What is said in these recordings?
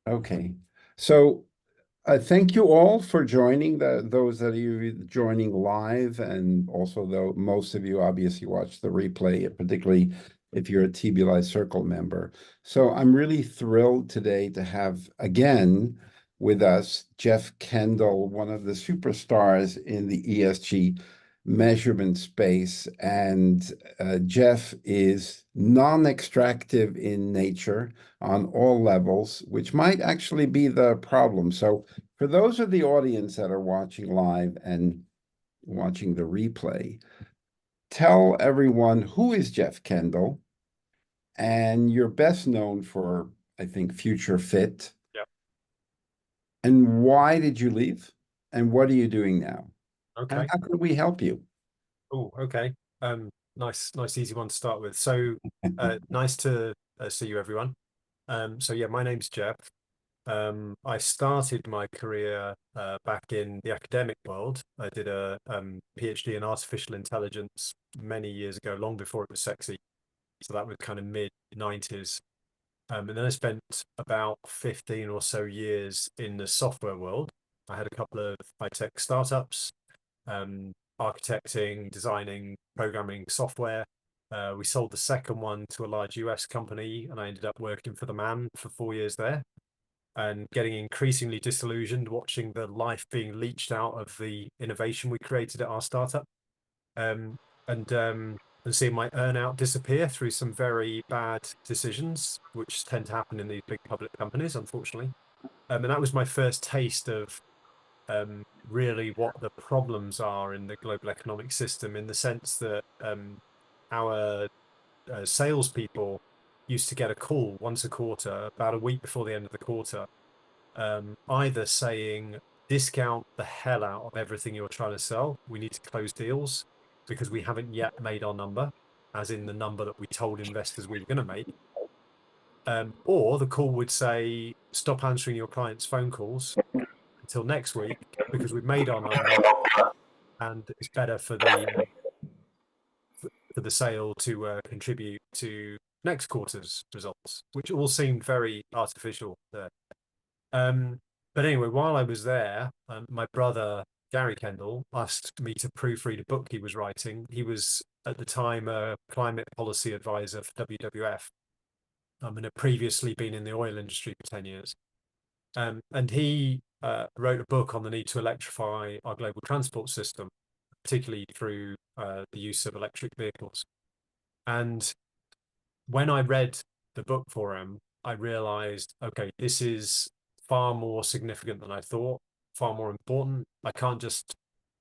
Okay. So thank you all for joining, those of you joining live, and also though most of you obviously watch the replay, particularly if you're a TBLI Circle member. So I'm really thrilled today to have again with us Geoff Kendall, one of the superstars in the ESG measurement space. And Geoff is non-extractive in nature on all levels, which might actually be the problem. So for those of the audience that are watching live and watching the replay, tell everyone, who is Geoff Kendall? And you're best known for, I think, Future Fit. Yeah. And why did you leave? And what are you doing now? And Okay. how can we help you? Oh, okay. Nice, easy one to start with. So, nice to see you, everyone. So yeah, my name's Geoff. I started my career back in the academic world. I did a PhD in artificial intelligence many years ago, long before it was sexy. So that was kind of mid 90s. And then I spent about 15 or so years in the software world. I had a couple of high-tech startups, um, architecting, designing, programming software. We sold the second one to a large US company, and I ended up working for the man for 4 years there and getting increasingly disillusioned watching the life being leached out of the innovation we created at our startup. Um, and seeing my earnout disappear through some very bad decisions, which tend to happen in these big public companies, unfortunately. And that was my first taste of really what the problems are in the global economic system, in the sense that our salespeople used to get a call once a quarter, about a week before the end of the quarter, either saying, discount the hell out of everything you're trying to sell. We need to close deals because we haven't yet made our number, as in the number that we told investors we were going to make. Or the call would say, stop answering your clients' phone calls until next week because we've made our number and it's better for the sale to contribute to next quarter's results, which all seemed very artificial there. But anyway, while I was there, my brother Gary Kendall asked me to proofread a book he was writing. He was at the time a climate policy advisor for WWF, and had previously been in the oil industry for 10 years. And he wrote a book on the need to electrify our global transport system, particularly through the use of electric vehicles. And when I read the book for him, I realized, okay, this is far more significant than I thought, far more important. I can't just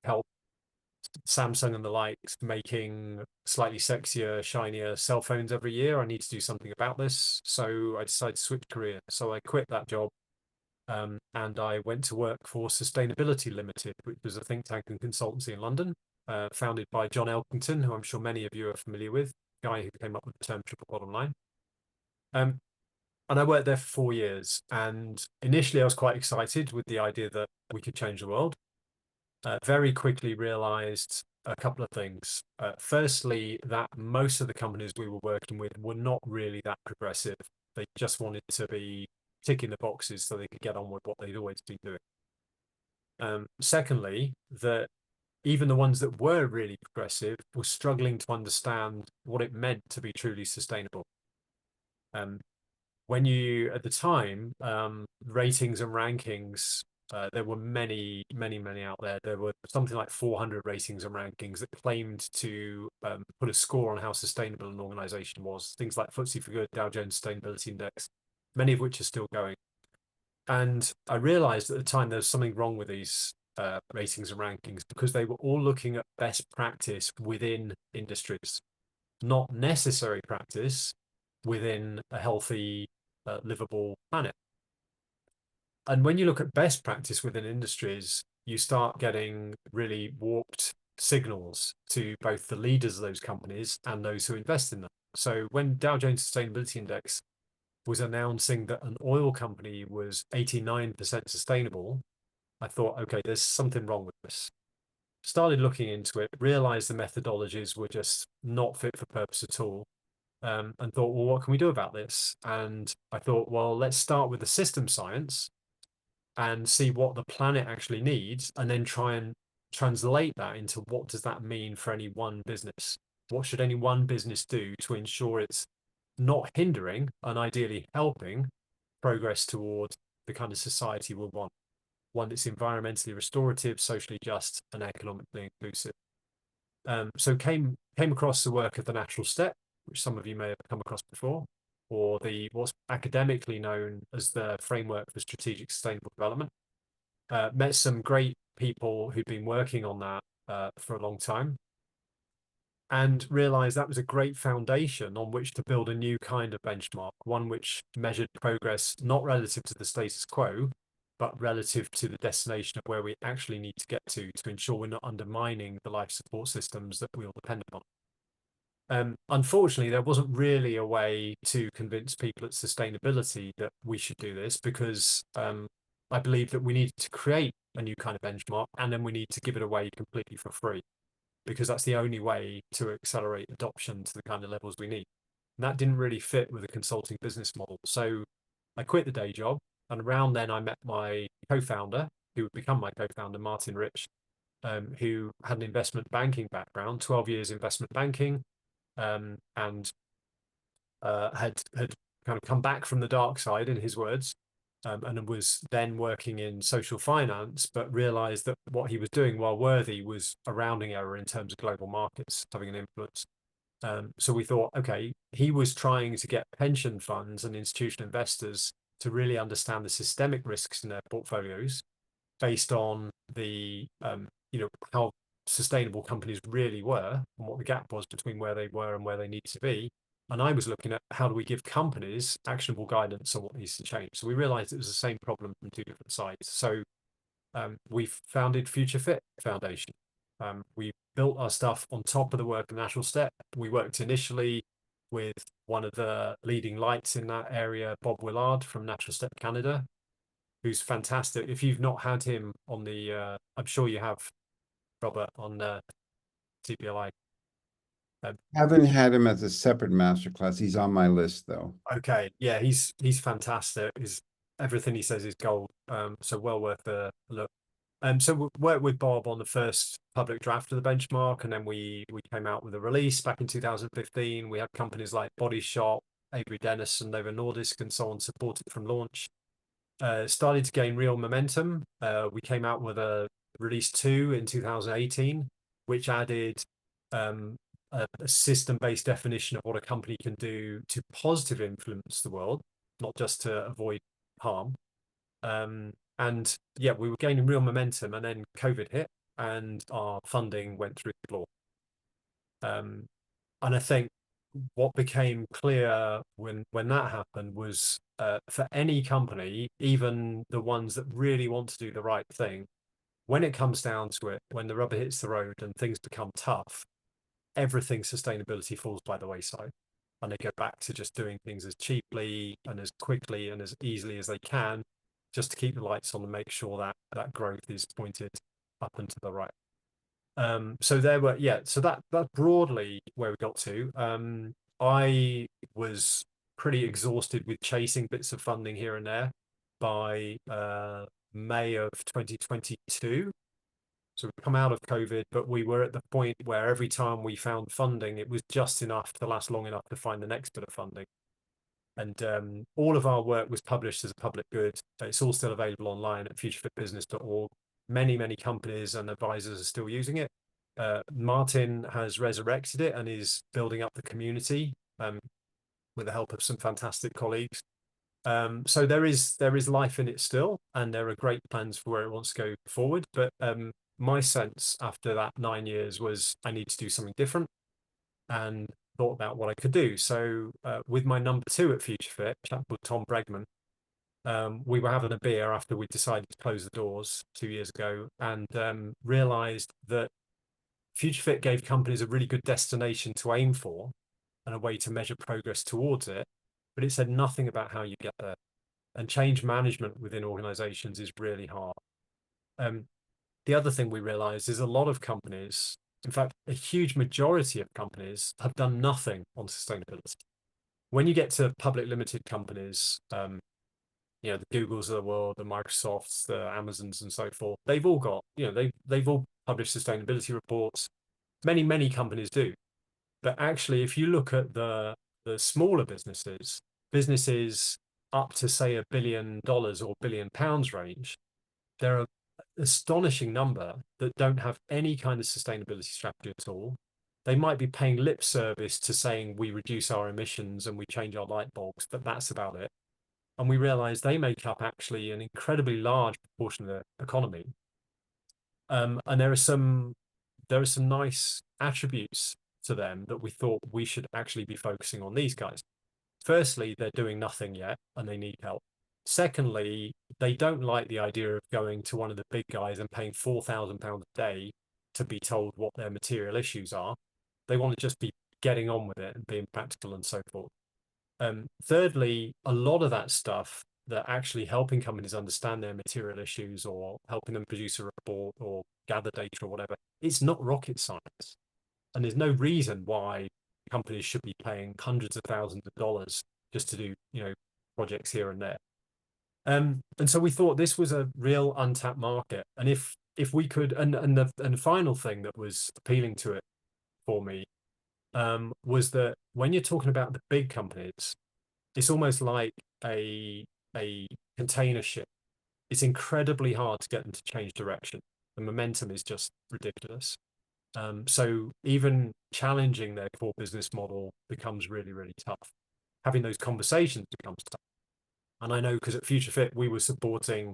help Samsung and the likes making slightly sexier, shinier cell phones every year. I need to do something about this. So I decided to switch career. So I quit that job, and I went to work for Sustainability Limited, which was a think tank and consultancy in London, founded by John Elkington, who I'm sure many of you are familiar with, guy who came up with the term triple bottom line. And I worked there for 4 years. And initially, I was quite excited with the idea that we could change the world. Very quickly realized a couple of things. Firstly, that most of the companies we were working with were not really that progressive. They just wanted to be ticking the boxes so they could get on with what they'd always been doing. Secondly, that even the ones that were really progressive were struggling to understand what it meant to be truly sustainable. When you, at the time, ratings and rankings, there were many out there. There were something like 400 ratings and rankings that claimed to put a score on how sustainable an organization was. Things like FTSE for Good, Dow Jones Sustainability Index, many of which are still going. And I realized at the time there was something wrong with these ratings and rankings because they were all looking at best practice within industries, not necessary practice within a healthy, livable planet. And when you look at best practice within industries, you start getting really warped signals to both the leaders of those companies and those who invest in them. So when Dow Jones Sustainability Index was announcing that an oil company was 89% sustainable, I thought, okay, there's something wrong with this. Started looking into it, realized the methodologies were just not fit for purpose at all. and thought, well, what can we do about this? And I thought, well, let's start with the system science and see what the planet actually needs, and then try and translate that into what does that mean for any one business? What should any one business do to ensure it's not hindering and ideally helping progress towards the kind of society we want, one that's environmentally restorative, socially just, and economically inclusive. So came across the work of the Natural Step, which some of you may have come across before, or the what's academically known as the Framework for Strategic Sustainable Development. Met some great people who'd been working on that for a long time, and realized that was a great foundation on which to build a new kind of benchmark, one which measured progress not relative to the status quo, but relative to the destination of where we actually need to get to ensure we're not undermining the life support systems that we all depend upon. Unfortunately, there wasn't really a way to convince people at sustainability that we should do this, because I believe that we need to create a new kind of benchmark, and then we need to give it away completely for free, because that's the only way to accelerate adoption to the kind of levels we need. And that didn't really fit with the consulting business model. So I quit the day job, and around then I met my co-founder, who would become my co-founder, Martin Rich, who had an investment banking background, 12 years investment banking, and had kind of come back from the dark side, in his words, and was then working in social finance, but realized that what he was doing, while worthy, was a rounding error in terms of global markets having an influence. So we thought, okay, he was trying to get pension funds and institutional investors to really understand the systemic risks in their portfolios based on the, how sustainable companies really were and what the gap was between where they were and where they need to be. And I was looking at how do we give companies actionable guidance on what needs to change. So we realized it was the same problem from two different sides. So we founded Future Fit Foundation. We built our stuff on top of the work of Natural Step. We worked initially with one of the leading lights in that area, Bob Willard from Natural Step Canada, who's fantastic. If you've not had him on the, I'm sure you have, Robert, on TBLI. Haven't had him as a separate masterclass. He's on my list though. Okay, yeah, he's fantastic. Everything he says is gold. So well worth a look. So we worked with Bob on the first public draft of the benchmark, and then we came out with a release back in 2015. We had companies like Body Shop, Avery Dennis, and Novo Nordisk, and so on support it from launch. Started to gain real momentum. We came out with a release 2 in 2018, which added a system-based definition of what a company can do to positively influence the world, not just to avoid harm. And yeah, we were gaining real momentum, and then COVID hit, and our funding went through the floor. And I think what became clear when that happened was, for any company, even the ones that really want to do the right thing, when it comes down to it, when the rubber hits the road and things become tough, everything sustainability falls by the wayside, and they go back to just doing things as cheaply and as quickly and as easily as they can, just to keep the lights on and make sure that that growth is pointed up and to the right. So there were, yeah, so that's broadly where we got to. I was pretty exhausted with chasing bits of funding here and there by May of 2022. So we've come out of COVID, but we were at the point where every time we found funding, it was just enough to last long enough to find the next bit of funding. And all of our work was published as a public good. It's all still available online at futurefitbusiness.org. Many companies and advisors are still using it. Martin has resurrected it and is building up the community with the help of some fantastic colleagues. So there is life in it still, and there are great plans for where it wants to go forward. But my sense after that 9 years was I need to do something different, and thought about what I could do. So with my number 2 at FutureFit, a chap called Tom Bregman, we were having a beer after we decided to close the doors 2 years ago, and realized that FutureFit gave companies a really good destination to aim for and a way to measure progress towards it, but it said nothing about how you get there. And change management within organizations is really hard. The other thing we realized is a lot of companies, in fact, a huge majority of companies, have done nothing on sustainability. when you get to public limited companies, you know, the Googles of the world, the Microsofts, the Amazons, and so forth, they've all got, you know, they've all published sustainability reports. Many companies do. But actually, if you look at the smaller businesses, businesses up to say $1 billion or £1 billion range, there are an astonishing number that don't have any kind of sustainability strategy at all. They might be paying lip service to saying we reduce our emissions and we change our light bulbs, but that's about it. And we realize they make up actually an incredibly large proportion of the economy. And there are some nice attributes to them that we thought we should actually be focusing on these guys. Firstly, they're doing nothing yet and they need help. Secondly, they don't like the idea of going to one of the big guys and paying £4,000 a day to be told what their material issues are. They want to just be getting on with it and being practical and so forth. Thirdly, a lot of that stuff that actually helping companies understand their material issues or helping them produce a report or gather data or whatever, it's not rocket science. And there's no reason why companies should be paying hundreds of thousands of dollars just to do, you know, projects here and there. And so we thought this was a real untapped market. And if we could, and the final thing that was appealing to it for me was that when you're talking about the big companies, it's almost like a container ship. It's incredibly hard to get them to change direction. The momentum is just ridiculous. So even challenging their core business model becomes really tough. Having those conversations becomes tough. And I know because at Future Fit, we were supporting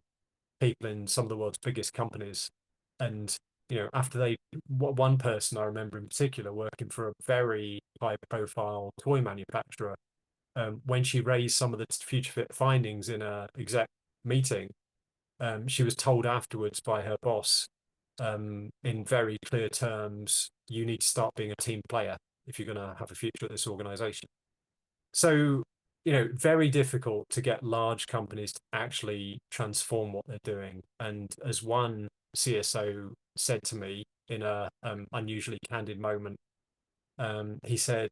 people in some of the world's biggest companies. And, you know, after one person I remember in particular working for a very high profile toy manufacturer, when she raised some of the Future Fit findings in a exec meeting, she was told afterwards by her boss, in very clear terms, you need to start being a team player if you're going to have a future at this organization. So, you know, very difficult to get large companies to actually transform what they're doing. And as one CSO said to me in a unusually candid moment, he said,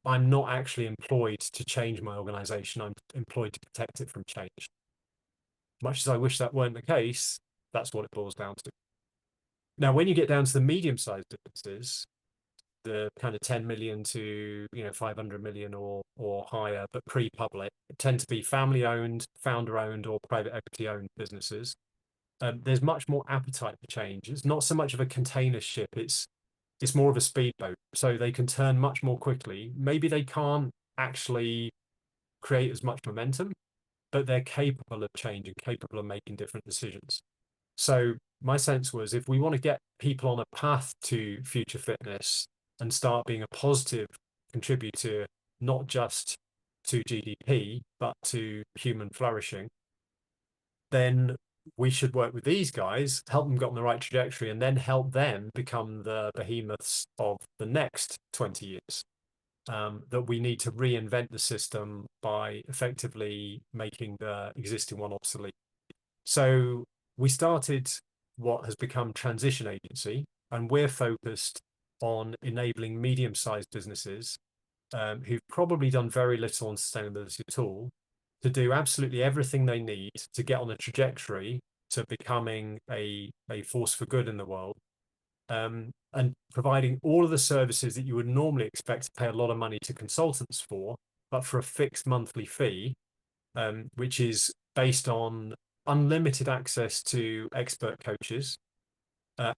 I'm not actually employed to change my organization. I'm employed to protect it from change. Much as I wish that weren't the case, that's what it boils down to. Now, when you get down to the medium-sized businesses, the kind of 10 million to 500 million or higher, but pre-public, tend to be family-owned, founder-owned, or private equity-owned businesses. There's much more appetite for change. It's not so much of a container ship. It's more of a speedboat, so they can turn much more quickly. Maybe they can't actually create as much momentum, but they're capable of change and capable of making different decisions. So my sense was, if we want to get people on a path to future fitness and start being a positive contributor, not just to GDP, but to human flourishing, then we should work with these guys, help them get on the right trajectory, and then help them become the behemoths of the next 20 years. That we need to reinvent the system by effectively making the existing one obsolete. So we started what has become Transition Agency, and we're focused on enabling medium-sized businesses who've probably done very little on sustainability at all to do absolutely everything they need to get on a trajectory to becoming a force for good in the world, and providing all of the services that you would normally expect to pay a lot of money to consultants for, but for a fixed monthly fee, which is based on unlimited access to expert coaches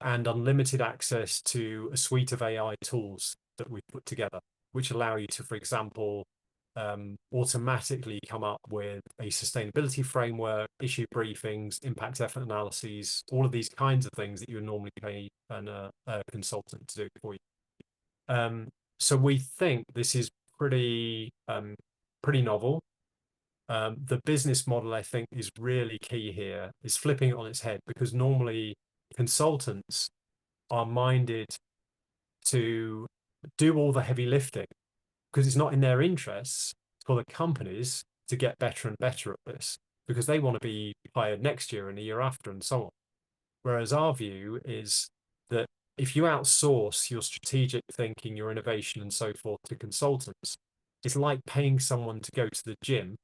and unlimited access to a suite of AI tools that we've put together, which allow you to, for example, automatically come up with a sustainability framework, issue briefings, impact effort analyses, all of these kinds of things that you would normally pay a consultant to do for you. So we think this is pretty novel. The business model, I think, is really key here, is flipping it on its head, because normally consultants are minded to do all the heavy lifting because it's not in their interests for the companies to get better and better at this, because they want to be hired next year and the year after and so on. Whereas our view is that if you outsource your strategic thinking, your innovation and so forth to consultants, It's like paying someone to go to the gym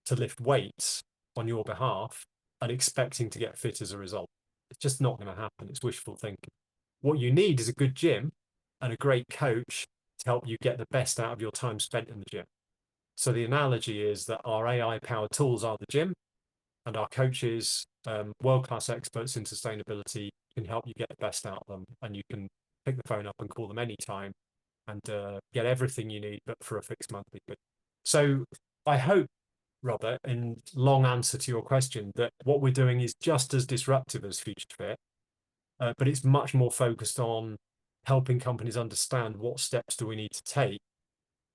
to lift weights on your behalf and expecting to get fit as a result. It's just not going to happen. It's wishful thinking. What you need is a good gym and a great coach to help you get the best out of your time spent in the gym. So the analogy is that our AI-powered tools are the gym, and our coaches, world-class experts in sustainability, can help you get the best out of them. And you can pick the phone up and call them anytime and get everything you need, but for a fixed monthly fee. So I hope, Robert, in long answer to your question, that what we're doing is just as disruptive as Future Fit, but it's much more focused on helping companies understand what steps do we need to take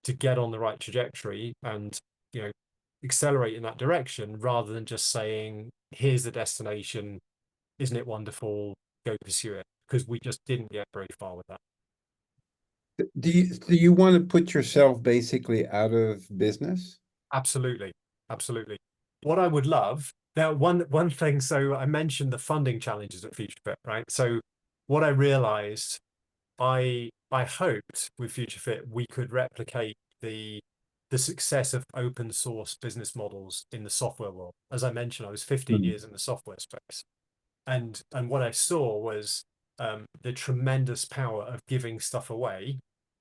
to get on the right trajectory and, you know, accelerate in that direction, rather than just saying, here's the destination, isn't it wonderful, go pursue it, because we just didn't get very far with that. Do you want to put yourself basically out of business? Absolutely, absolutely. What I would love now, one thing. So I mentioned the funding challenges at FutureFit, right? So what I realized, I hoped with FutureFit we could replicate the success of open source business models in the software world. As I mentioned, I was 15 Mm. years in the software space, and what I saw was the tremendous power of giving stuff away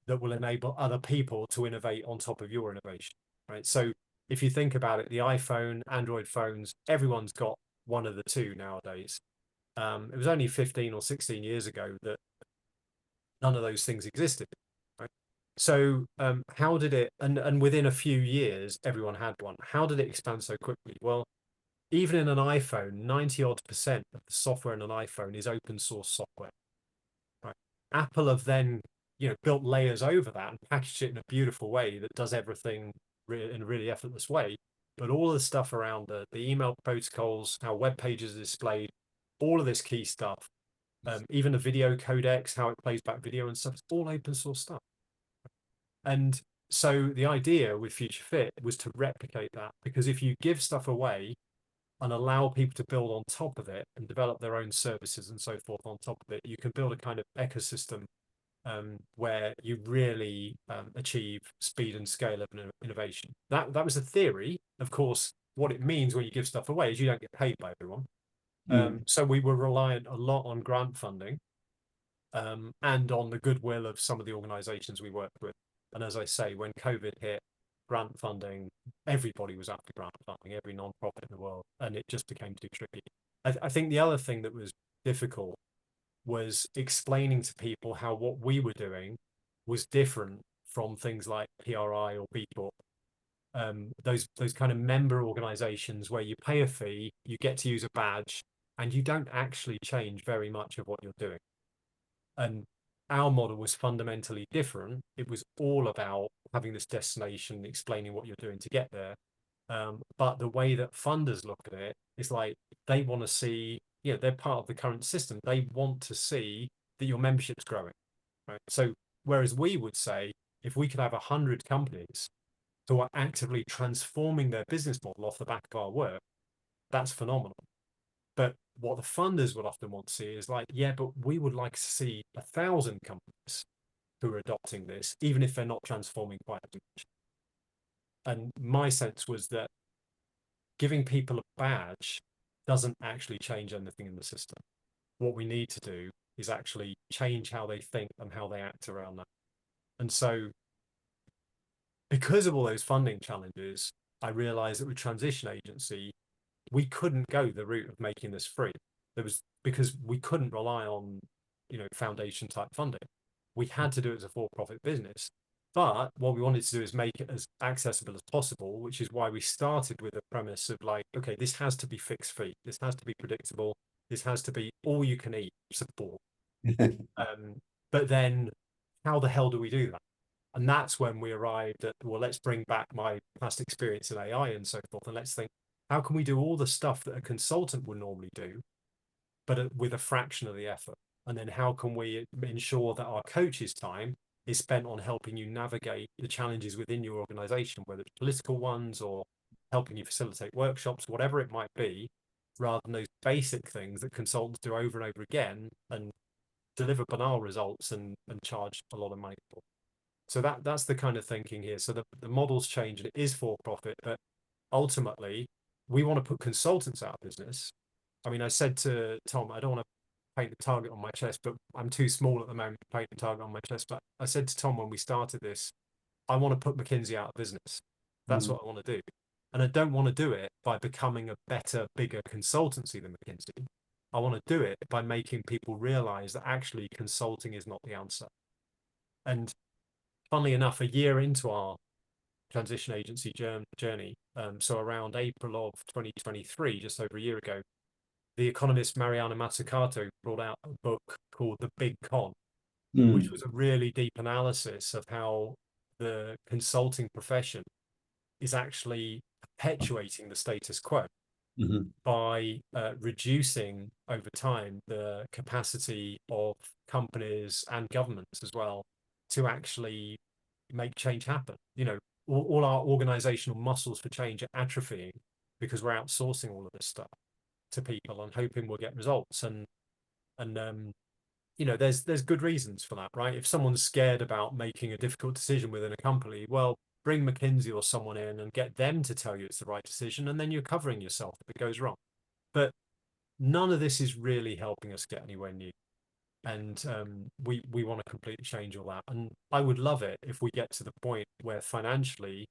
that will enable other people to innovate on top of your innovation, right? So if you think about it, the iPhone, Android phones, everyone's got one of the two nowadays. It was only 15 or 16 years ago that none of those things existed, right? So how did it, and within a few years, everyone had one. How did it expand so quickly? Well, even in an iPhone, 90 odd% of the software in an iPhone is open source software, right? Apple have then, built layers over that and packaged it in a beautiful way that does everything in a really effortless way. But all the stuff around the email protocols, how web pages are displayed, all of this key stuff, even the video codecs, how it plays back video and stuff, it's all open source stuff. And so the idea with Future Fit was to replicate that, because if you give stuff away and allow people to build on top of it and develop their own services and so forth on top of it, you can build a kind of ecosystem where you really achieve speed and scale of innovation. That was a theory. Of course, what it means when you give stuff away is you don't get paid by everyone. Mm. So we were reliant a lot on grant funding and on the goodwill of some of the organizations we worked with. And as I say, when COVID hit, grant funding, everybody was after grant funding, every non-profit in the world, and it just became too tricky. I think the other thing that was difficult was explaining to people how what we were doing was different from things like PRI or B Corp. Those kind of member organizations where you pay a fee, you get to use a badge, and you don't actually change very much of what you're doing. And our model was fundamentally different. It was all about having this destination, explaining what you're doing to get there. But the way that funders look at it is like they want to see, they're part of the current system. They want to see that your membership's growing, right? So whereas we would say, if we could have 100 companies who are actively transforming their business model off the back of our work, that's phenomenal. But what the funders would often want to see is like, yeah, but we would like to see 1,000 companies who are adopting this, even if they're not transforming quite as much. And my sense was that giving people a badge doesn't actually change anything in the system. What we need to do is actually change how they think and how they act around that. And so because of all those funding challenges, I realized that with transition agency, we couldn't go the route of making this free. Because we couldn't rely on, foundation type funding. We had to do it as a for-profit business. But what we wanted to do is make it as accessible as possible, which is why we started with a premise of like, okay, this has to be fixed fee. This has to be predictable. This has to be all you can eat support. But then how the hell do we do that? And that's when we arrived at, well, let's bring back my past experience in AI and so forth. And let's think, how can we do all the stuff that a consultant would normally do, but with a fraction of the effort? And then how can we ensure that our coach's time is spent on helping you navigate the challenges within your organization, whether it's political ones or helping you facilitate workshops, whatever it might be, rather than those basic things that consultants do over and over again and deliver banal results and charge a lot of money for. So that's the kind of thinking here. So the model's change and it is for profit, but ultimately we want to put consultants out of business. I mean, I said to Tom, I don't want to paint the target on my chest, but I'm too small at the moment to paint the target on my chest. But I said to Tom when we started this, I want to put McKinsey out of business. That's Mm. what I want to do. And I don't want to do it by becoming a better, bigger consultancy than McKinsey. I want to do it by making people realize that actually consulting is not the answer. And funnily enough, a year into our transition agency journey, so around April of 2023, just over a year ago, the economist Mariana Mazzucato brought out a book called The Big Con, which Mm. was a really deep analysis of how the consulting profession is actually perpetuating the status quo Mhm. by reducing over time the capacity of companies and governments as well to actually make change happen. You know, all our organizational muscles for change are atrophying because we're outsourcing all of this stuff to people and hoping we'll get results. And you know, there's good reasons for that, right? If someone's scared about making a difficult decision within a company, well, bring McKinsey or someone in and get them to tell you it's the right decision, and then you're covering yourself if it goes wrong. But none of this is really helping us get anywhere new. And we want to completely change all that. And I would love it if we get to the point where financially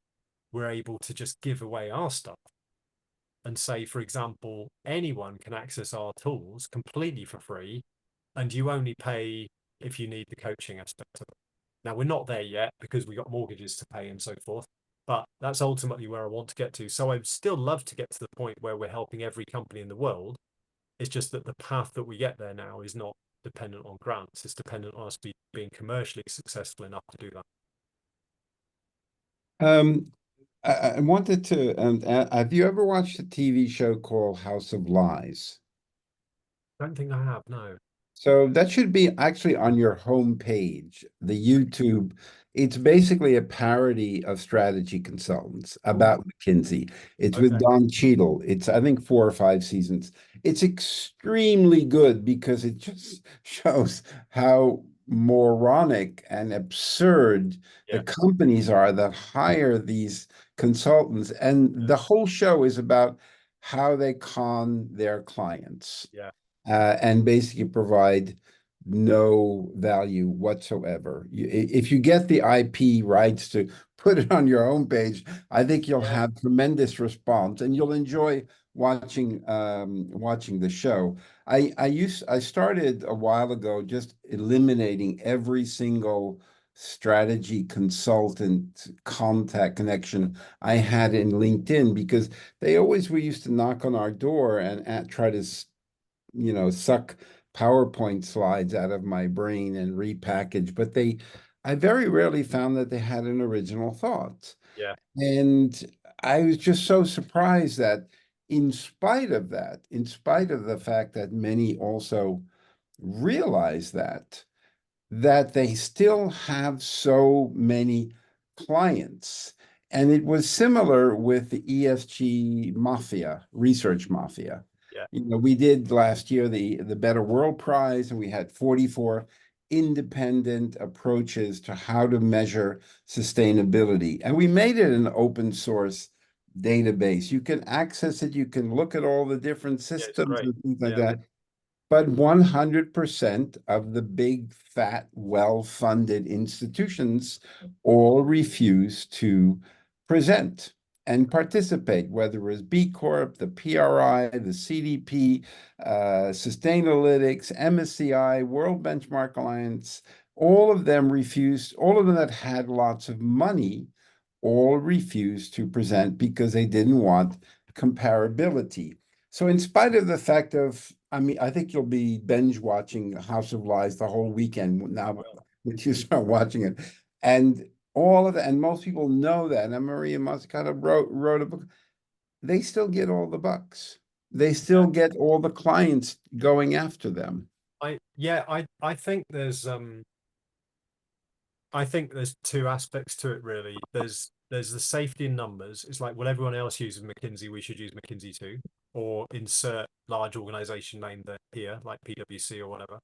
we're able to just give away our stuff and say, for example, anyone can access our tools completely for free, and you only pay if you need the coaching aspect of it. Now, we're not there yet because we've got mortgages to pay and so forth, but that's ultimately where I want to get to. So I'd still love to get to the point where we're helping every company in the world. It's just that the path that we get there now is not dependent on grants. It's dependent on us being commercially successful enough to do that. Um, I wanted to, have you ever watched a TV show called House of Lies? I don't think I have, no. So that should be actually on your home page, the YouTube. It's basically a parody of strategy consultants Oh, about McKinsey. It's with okay. Don Cheadle. It's, I think, 4 or 5 seasons. It's extremely good because it just shows how moronic and absurd the Yeah, companies are that hire these consultants. And yeah, the whole show is about how they con their clients yeah, and basically provide no value whatsoever. If you get the IP rights to put it on your homepage, I think you'll yeah, have tremendous response and you'll enjoy watching the show. I started a while ago just eliminating every single strategy consultant contact connection I had in LinkedIn because they always we used to knock on our door and try to suck PowerPoint slides out of my brain and repackage, but I very rarely found that they had an original thought. yeah, And I was just so surprised that in spite of that, in spite of the fact that many also realize that they still have so many clients. And it was similar with the ESG mafia, research mafia. yeah, We did last year the Better World Prize, and we had 44 independent approaches to how to measure sustainability. And we made it an open source database. You can access it, you can look at all the different yeah. It's systems great. and things like Yeah, that. But 100% of the big, fat, well-funded institutions all refuse to present and participate, whether it was B Corp, the PRI, the CDP, Sustainalytics, MSCI, World Benchmark Alliance, all of them refused, all of them that had lots of money, all refused to present because they didn't want comparability. So in spite of the fact of, I mean, I think you'll be binge watching House of Lies the whole weekend I now will. that you start watching it. And all of that, and most people know that. And Maria Mazzucato wrote a book. They still get all the bucks. They Yeah. still get all the clients going after them. I think there's two aspects to it really. There's the safety in numbers. It's like, well, everyone else uses McKinsey, we should use McKinsey too, or insert large organization name there here, like PwC or whatever.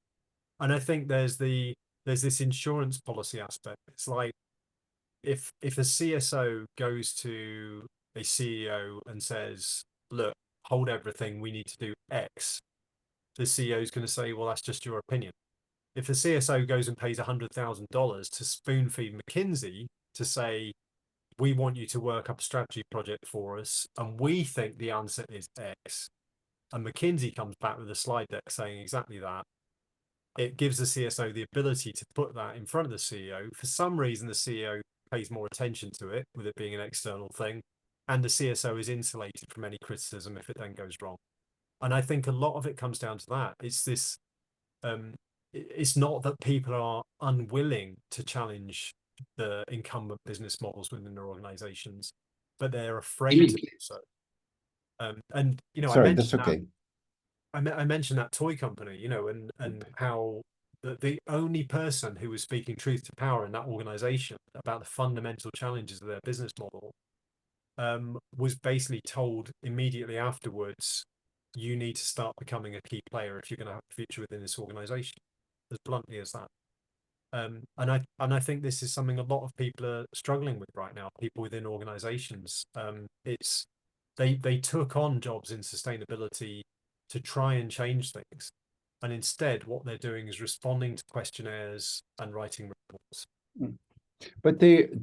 And I think there's this insurance policy aspect. It's like if a CSO goes to a CEO and says, look, hold everything, we need to do X, the CEO is going to say, well, that's just your opinion. If the CSO goes and pays $100,000 to spoon feed McKinsey to say, we want you to work up a strategy project for us, and we think the answer is X, and McKinsey comes back with a slide deck saying exactly that, it gives the CSO the ability to put that in front of the CEO. For some reason, the CEO pays more attention to it, with it being an external thing, and the CSO is insulated from any criticism if it then goes wrong. And I think a lot of it comes down to that. It's this, it's not that people are unwilling to challenge the incumbent business models within their organizations, but they're afraid to do so. And you know, Sorry, that's okay. I mentioned that toy company, you know, and how the only person who was speaking truth to power in that organization about the fundamental challenges of their business model was basically told immediately afterwards, you need to start becoming a key player if you're going to have a future within this organization, as bluntly as that. And I think this is something a lot of people are struggling with right now, people within organizations. It's they took on jobs in sustainability to try and change things. And instead, what they're doing is responding to questionnaires and writing reports. But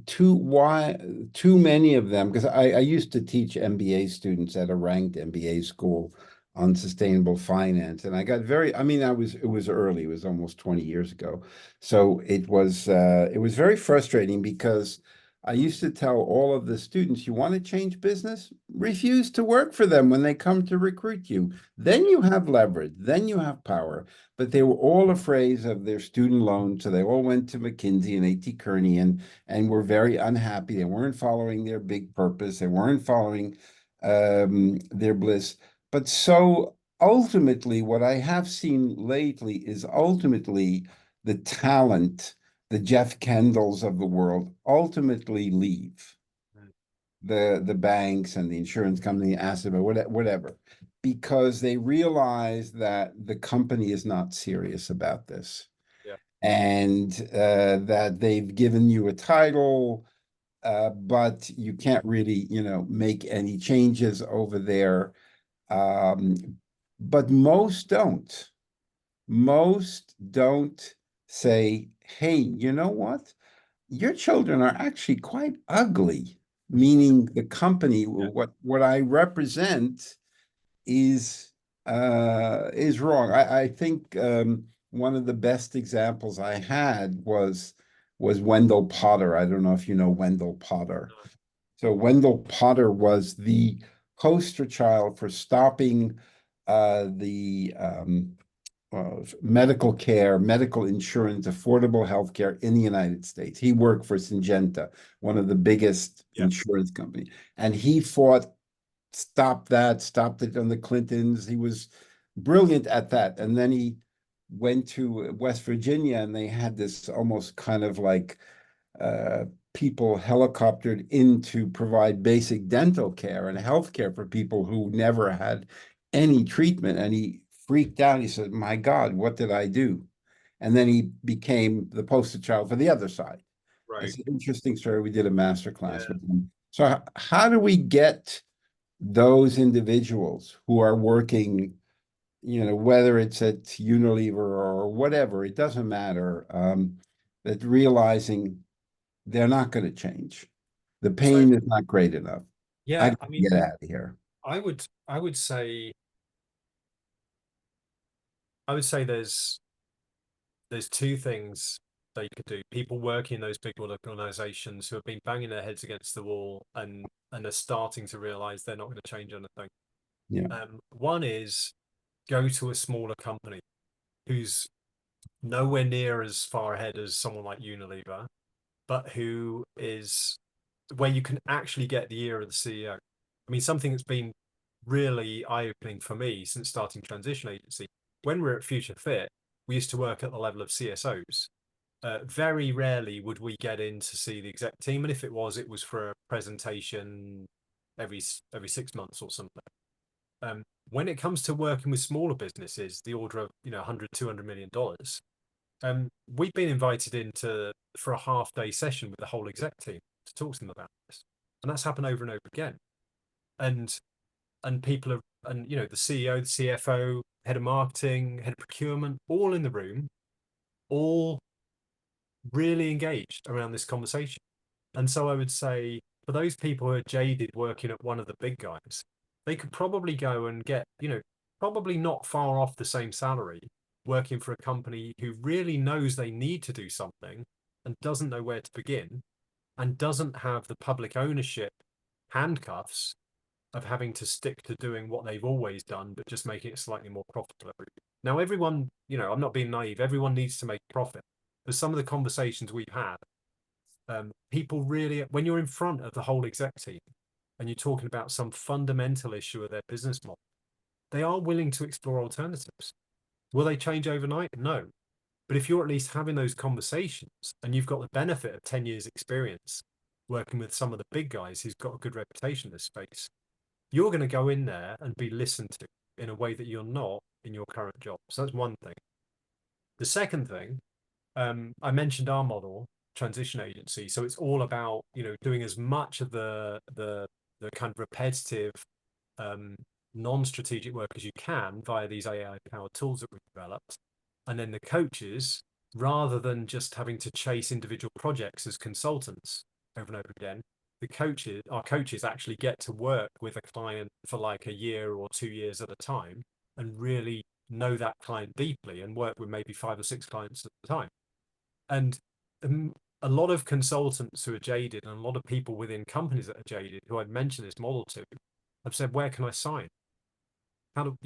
too many of them, because I used to teach MBA students at a ranked MBA school on sustainable finance, and I got I mean, it was early, it was almost 20 years ago. So it was very frustrating because I used to tell all of the students, you want to change business? Refuse to work for them when they come to recruit you. Then you have leverage, then you have power. But they were all afraid of their student loans, so they all went to McKinsey and A.T. Kearney and were very unhappy. They weren't following their big purpose. They weren't following their bliss. But so ultimately, what I have seen lately is ultimately the talent, the Geoff Kendalls of the world, ultimately leave the banks and the insurance company, asset, whatever, because they realize that the company is not serious about this. Yeah. And that they've given you a title, but you can't really, you know, make any changes over there. But most don't. Most don't say, hey, you know what? Your children are actually quite ugly, meaning the company, Yeah. what I represent is wrong. I think one of the best examples I had was Wendell Potter. I don't know if you know Wendell Potter. So Wendell Potter was the poster child for stopping the medical care, medical insurance, affordable health care in the United States. He worked for Syngenta, one of the biggest insurance companies. And he fought, stopped it on the Clintons. He was brilliant at that. And then he went to West Virginia and they had this almost kind of like people helicoptered in to provide basic dental care and health care for people who never had any treatment. And he freaked out. He said, my God, what did I do? And then he became the poster child for the other side. Right. It's an interesting story. We did a master class Yeah. with him. So how do we get those individuals who are working, you know, whether it's at Unilever or whatever, it doesn't matter, that realizing they're not going to change. The So pain is not great enough. I yeah, got I to mean, get out of here. I would say there's two things that you could do. People working in those big organizations who have been banging their heads against the wall and are starting to realize they're not going to change anything. Yeah. One is go to a smaller company who's nowhere near as far ahead as someone like Unilever, but who is where you can actually get the ear of the CEO. I mean, something that's been really eye-opening for me since starting Transition Agency. When we were at Future Fit, we used to work at the level of CSOs. Very rarely would we get in to see the exec team, and if it was for a presentation every 6 months or something. When it comes to working with smaller businesses, the order of 100, $200 million, we've been invited into for a half-day session with the whole exec team. to talk to them about this. And that's happened over and over again. And people are, and you know, the CEO, the CFO, head of marketing, head of procurement, all in the room, all really engaged around this conversation. And so I would say for those people who are jaded working at one of the big guys, they could probably go and get, you know, probably not far off the same salary working for a company who really knows they need to do something and doesn't know where to begin and doesn't have the public ownership handcuffs of having to stick to doing what they've always done, but just making it slightly more profitable. Now, everyone, you know, I'm not being naive, everyone needs to make profit. But some of the conversations we've had, people really, when you're in front of the whole exec team and you're talking about some fundamental issue of their business model, they are willing to explore alternatives. Will they change overnight? No. But if you're at least having those conversations and you've got the benefit of 10 years experience working with some of the big guys who's got a good reputation in this space, you're going to go in there and be listened to in a way that you're not in your current job. So that's one thing. The second thing, I mentioned our model, transition agency. So it's all about, you know, doing as much of the kind of repetitive, non-strategic work as you can via these AI-powered tools that we've developed. And then the coaches, rather than just having to chase individual projects as consultants over and over again, our coaches actually get to work with a client for like a year or 2 years at a time and really know that client deeply and work with maybe 5 or 6 clients at a time. And a lot of consultants who are jaded and a lot of people within companies that are jaded who I've mentioned this model to have said, where can I sign? How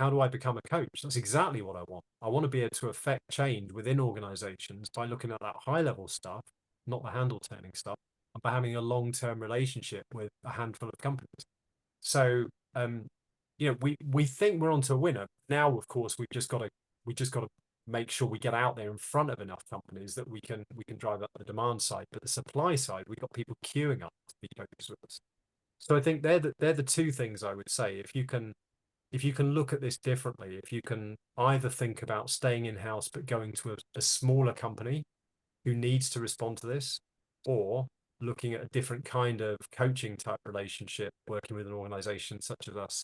do I become a coach? That's exactly what I want. I want to be able to affect change within organizations by looking at that high level stuff, not the handle turning stuff, and by having a long-term relationship with a handful of companies. So, we think we're onto a winner. Now, of course, we just got to make sure we get out there in front of enough companies that we can drive up the demand side. But the supply side, we've got people queuing up to be coaches with us. So I think they're the two things I would say. If you can look at this differently, if you can either think about staying in-house but going to a smaller company who needs to respond to this, or looking at a different kind of coaching type relationship, working with an organization such as us.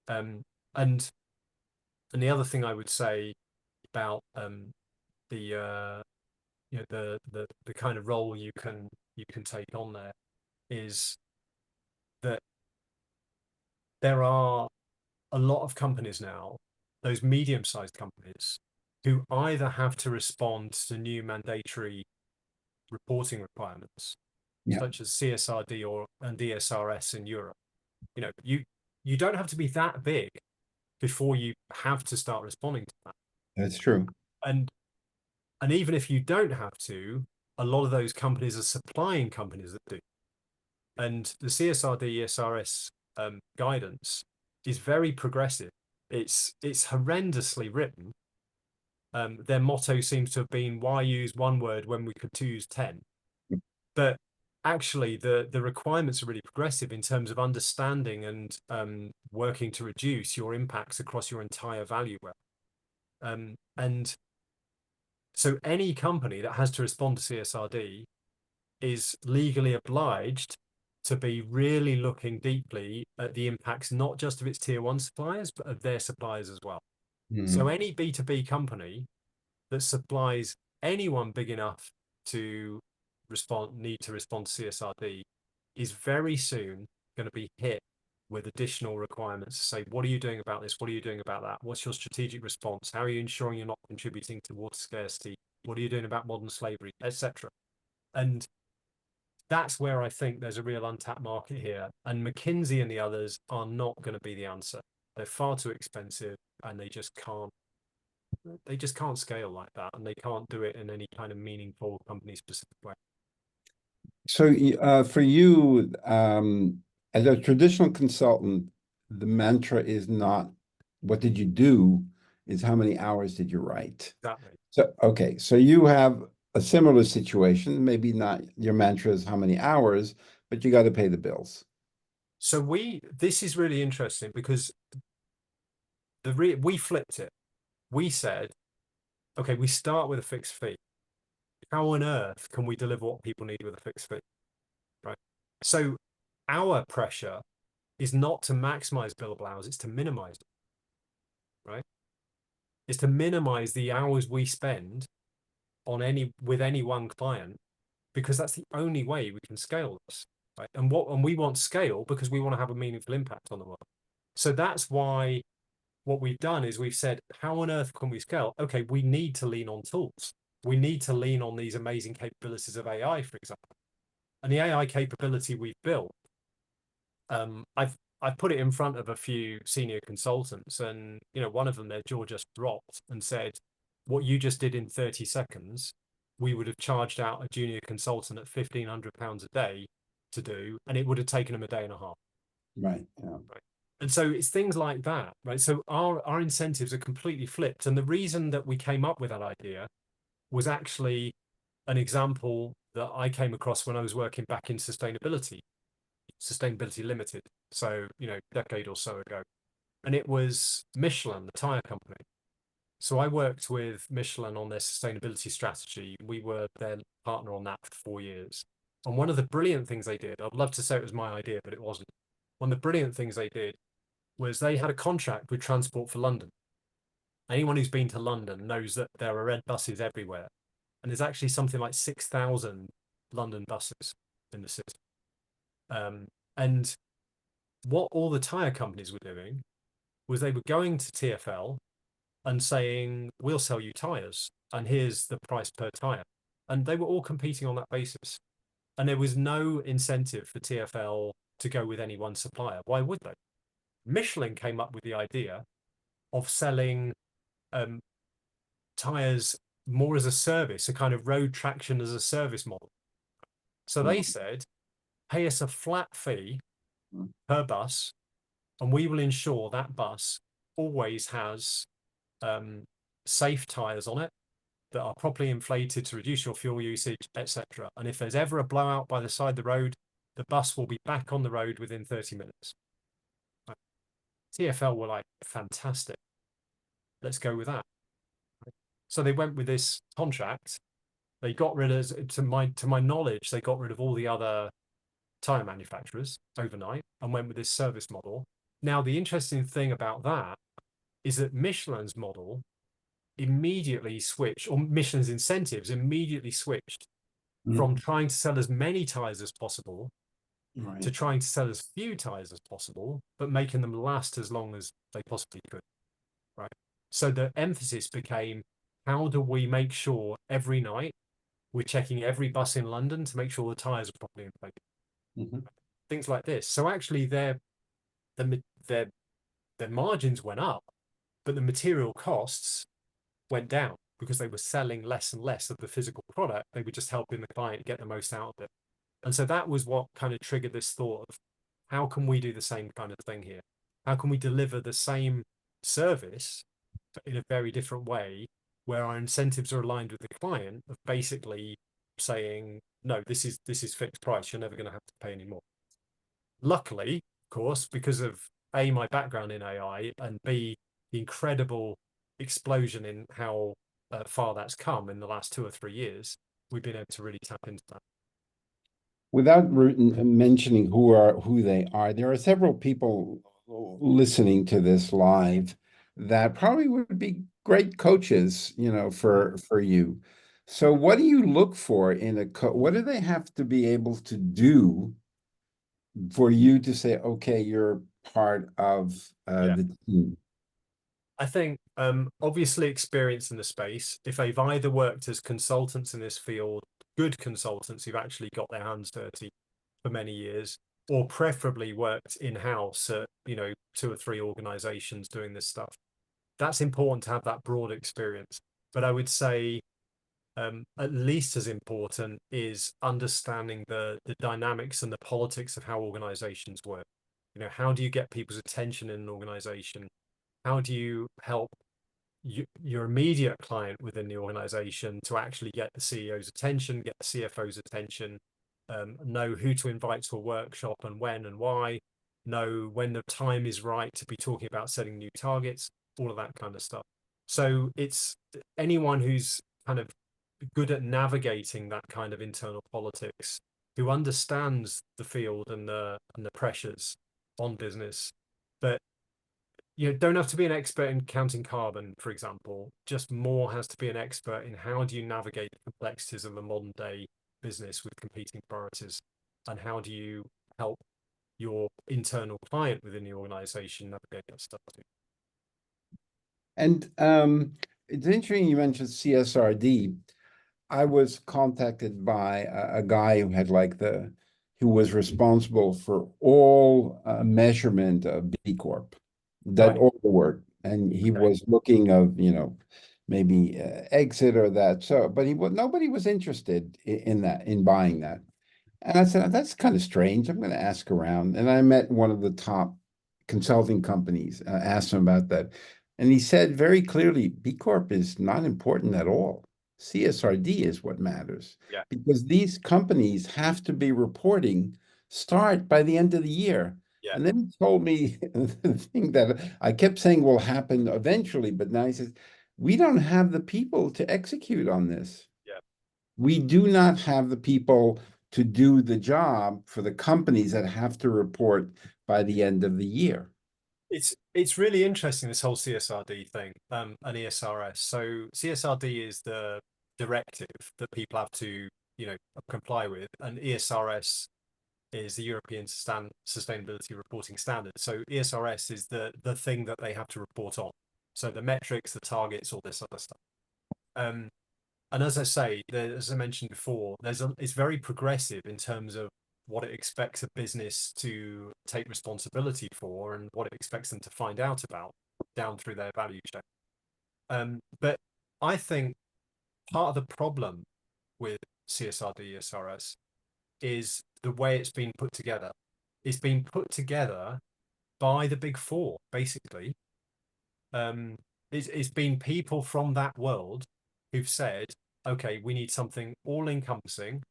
And the other thing I would say about the kind of role you can take on there is that there are a lot of companies now, those medium-sized companies, who either have to respond to new mandatory reporting requirements, such as CSRD and DSRS in Europe. You know, you don't have to be that big before you have to start responding to that. That's true. And even if you don't have to, a lot of those companies are supplying companies that do. And the CSRD, ESRS guidance is very progressive. It's horrendously written. Their motto seems to have been, why use one word when we could use 10? But actually the requirements are really progressive in terms of understanding and working to reduce your impacts across your entire value web. And so any company that has to respond to CSRD is legally obliged to be really looking deeply at the impacts, not just of its tier 1 suppliers, but of their suppliers as well. So any B2B company that supplies anyone big enough to need to respond to CSRD is very soon going to be hit with additional requirements to say, what are you doing about this? What are you doing about that? What's your strategic response? How are you ensuring you're not contributing to water scarcity? What are you doing about modern slavery, etc.? And that's where I think there's a real untapped market here. And McKinsey and the others are not going to be the answer. They're far too expensive and they just can't scale like that, and they can't do it in any kind of meaningful company specific way. So for you, as a traditional consultant, the mantra is not what did you do, is how many hours did you write? Exactly. So, okay, so you have a similar situation, maybe not your mantra is how many hours, but you got to pay the bills. So this is really interesting because we flipped it. We said, okay, we start with a fixed fee. How on earth can we deliver what people need with a fixed fee? right? So our pressure is not to maximize billable hours, it's to minimize it, right? It's to minimize the hours we spend on with any one client, because that's the only way we can scale this, right? And we want scale because we want to have a meaningful impact on the world. So that's why what we've done is we've said, how on earth can we scale? Okay, we need to lean on tools. We need to lean on these amazing capabilities of AI, for example. And the AI capability we've built, I've put it in front of a few senior consultants, and one of them, their jaw just dropped and said, "What you just did in 30 seconds, we would have charged out a junior consultant at £1,500 a day to do, and it would have taken them a day and a half." Right. Yeah. Right. And so it's things like that, right? So our incentives are completely flipped. And the reason that we came up with that idea was actually an example that I came across when I was working back in Sustainability Limited. So, a decade or so ago. And it was Michelin, the tire company. So I worked with Michelin on their sustainability strategy. We were their partner on that for 4 years. And one of the brilliant things they did, I'd love to say it was my idea, but it wasn't. One of the brilliant things they did was they had a contract with Transport for London. Anyone who's been to London knows that there are red buses everywhere. And there's actually something like 6,000 London buses in the system. And what all the tire companies were doing was they were going to TfL and saying, "We'll sell you tires, and here's the price per tire." And they were all competing on that basis. And there was no incentive for TfL to go with any one supplier. Why would they? Michelin came up with the idea of selling tires more as a service, a kind of road traction as a service model. So they said, pay us a flat fee per bus, and we will ensure that bus always has safe tires on it that are properly inflated to reduce your fuel usage, etc. And if there's ever a blowout by the side of the road, the bus will be back on the road within 30 minutes. Right. TfL were like, fantastic. Let's go with that. So they went with this contract. They got rid of, to my knowledge, they got rid of all the other tire manufacturers overnight and went with this service model. Now, the interesting thing about that is that Michelin's model immediately switched, or Michelin's incentives immediately switched from trying to sell as many tires as possible to trying to sell as few tires as possible, but making them last as long as they possibly could. Right. So the emphasis became, how do we make sure every night we're checking every bus in London to make sure the tires are properly inflated? Things like this. So actually their margins went up, but the material costs went down because they were selling less and less of the physical product. They were just helping the client get the most out of it. And so that was what kind of triggered this thought of, how can we do the same kind of thing here? How can we deliver the same service but in a very different way, where our incentives are aligned with the client of basically saying, no, this is fixed price. You're never going to have to pay any more. Luckily, of course, because of A, my background in AI, and B, the incredible explosion in how far that's come in the last 2 or 3 years, we've been able to really tap into that. Without mentioning who they are, there are several people listening to this live that probably would be great coaches, for you. So what do you look for in a what do they have to be able to do for you to say, okay, you're part of the team? I think obviously experience in the space. If they've either worked as consultants in this field, good consultants who've actually got their hands dirty for many years, or preferably worked in-house at 2 or 3 organizations doing this stuff. That's important to have that broad experience. But I would say at least as important is understanding the dynamics and the politics of how organizations work. How do you get people's attention in an organization? How do you help your immediate client within the organization to actually get the CEO's attention, get the CFO's attention, know who to invite to a workshop and when and why, know when the time is right to be talking about setting new targets, all of that kind of stuff. So it's anyone who's kind of good at navigating that kind of internal politics who understands the field and the pressures on business, but you don't have to be an expert in counting carbon, for example. Just more has to be an expert in how do you navigate the complexities of a modern day business with competing priorities, and how do you help your internal client within the organization navigate that stuff too. And it's interesting you mentioned CSRD. I was contacted by a guy who had who was responsible for all measurement of B Corp, that Right. all the work, and he Okay. was looking of maybe exit or that. So, but nobody was interested in that, in buying that. And I said, that's kind of strange. I'm going to ask around. And I met one of the top consulting companies, asked him about that. And he said very clearly, B Corp is not important at all. CSRD is what matters, Yeah. because these companies have to be reporting start by the end of the year. Yeah. And then he told me the thing that I kept saying will happen eventually, but now he says, we don't have the people to execute on this. Yeah. We do not have the people to do the job for the companies that have to report by the end of the year. It's really interesting, this whole CSRD thing, and ESRS. So CSRD is the directive that people have to, comply with, and ESRS is the European Sustainability Reporting Standard. So ESRS is the thing that they have to report on. So the metrics, the targets, all this other stuff. And as I say, as I mentioned before, it's very progressive in terms of what it expects a business to take responsibility for and what it expects them to find out about down through their value chain. But I think part of the problem with CSRD, ESRS, is the way it's been put together. It's been put together by the big four, basically. It's been people from that world who've said, okay, we need something all-encompassing.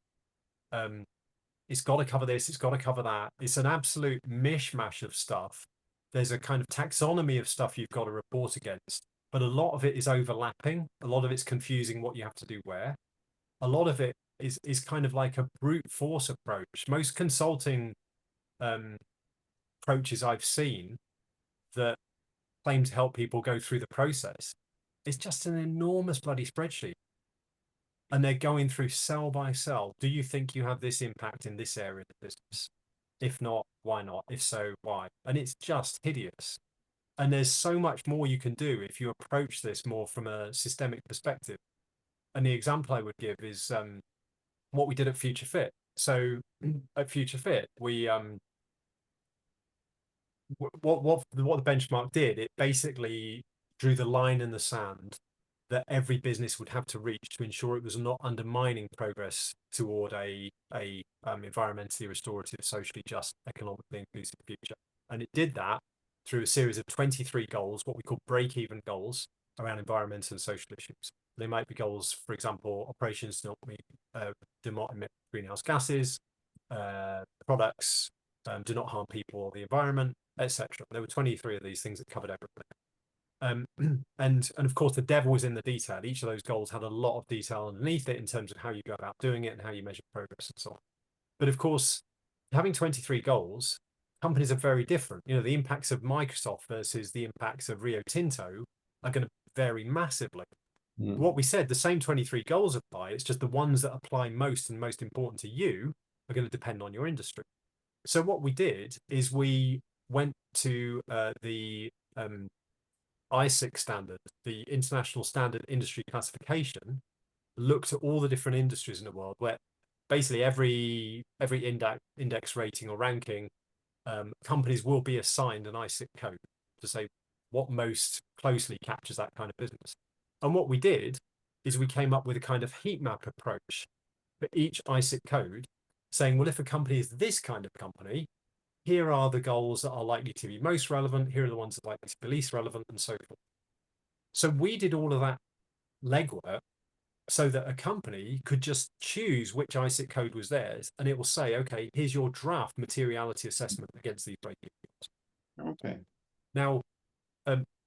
It's got to cover this, it's got to cover that. It's an absolute mishmash of stuff. There's a kind of taxonomy of stuff you've got to report against, but a lot of it is overlapping. A lot of it's confusing what you have to do where. A lot of it is kind of like a brute force approach. Most consulting approaches I've seen that claim to help people go through the process, it's just an enormous bloody spreadsheet. And they're going through cell by cell. Do you think you have this impact in this area of the business? If not, why not? If so, why? And it's just hideous. And there's so much more you can do if you approach this more from a systemic perspective. And the example I would give is what we did at Future Fit. So at Future Fit, we what the benchmark did, it basically drew the line in the sand that every business would have to reach to ensure it was not undermining progress toward a environmentally restorative, socially just, economically inclusive future. And it did that through a series of 23 goals, what we call break-even goals around environmental and social issues. They might be goals, for example, operations do not emit greenhouse gases, products do not harm people or the environment, etc. There were 23 of these things that covered everything. And of course, the devil was in the detail. Each of those goals had a lot of detail underneath it in terms of how you go about doing it and how you measure progress and so on. But of course, having 23 goals, companies are very different. The impacts of Microsoft versus the impacts of Rio Tinto are going to vary massively. What we said, the same 23 goals apply. It's just the ones that apply most and most important to you are going to depend on your industry. So what we did is we went to the ISIC standard, the International Standard Industry Classification, looked at all the different industries in the world where basically every index rating or ranking, companies will be assigned an ISIC code to say what most closely captures that kind of business. And what we did is we came up with a kind of heat map approach for each ISIC code, saying, well, if a company is this kind of company, here are the goals that are likely to be most relevant, here are the ones that are likely to be least relevant, and so forth. So we did all of that legwork so that a company could just choose which ISIC code was theirs, and it will say, okay, here's your draft materiality assessment against these break-evens. Okay. Now,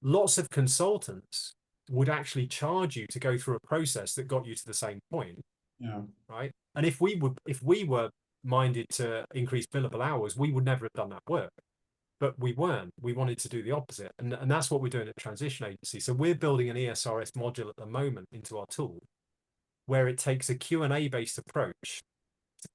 lots of consultants would actually charge you to go through a process that got you to the same point. Yeah. Right. And if we were minded to increase billable hours, we would never have done that work. But we weren't. We wanted to do the opposite. And that's what we're doing at Transition Agency. So we're building an ESRS module at the moment into our tool, where it takes a Q&A based approach,